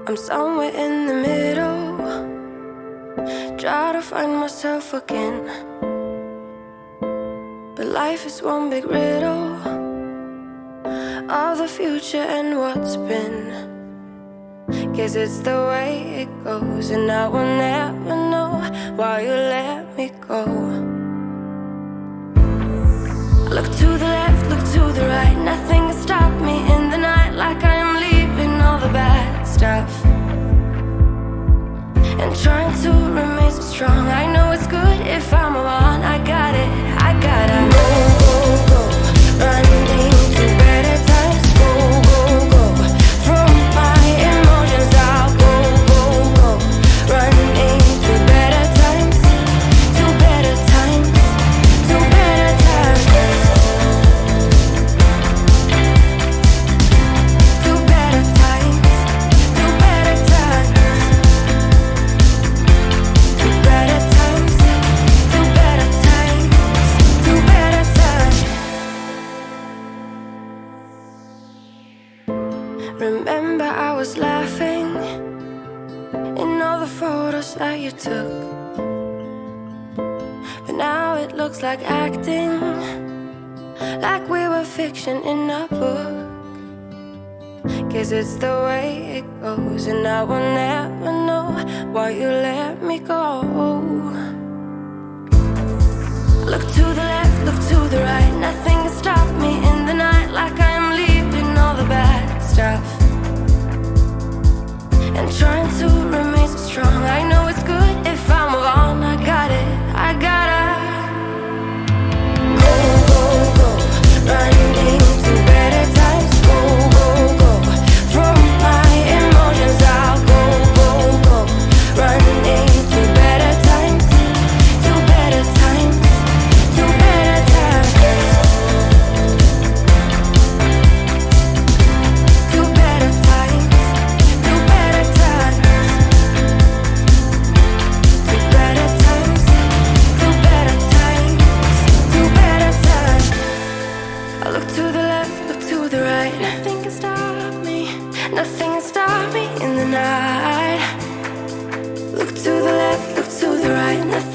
I'm somewhere in the middle, try to find myself again. But life is one big riddle of the future and what's been. Guess it's the way it goes, and I will never know why you let me go. Look to the left, look to the right, nothing can stop me in the night, like I am leaving all the bad stuff and trying to remain so strong. I know it's good if I'm alone. I got it, I gotta go, go, go, running to better times. Go, go, go, from my emotions I'll go, go, go, running to better times, to better times, to better times, to better times, to better times. Remember I was laughing in all the photos that you took, but now it looks like acting, like we were fiction in a book. Guess it's the way it goes, and I will never know why you let me go. Look to the left, look to the right, nothing can stop me in the night, like I am leaving all the bad stuff and trying to remain so strong. I know it's good if I'm alone. I got it, I gotta go, go, go, running to better times. Go, go, go, from my emotions I'll go, go, go, running to better times, to better times, to better times, to better times, to better times, to better times, to better times, to better times. I look to the left, look to the right, nothing can stop me, nothing can stop me in the night. Look to the left, look to the right, nothing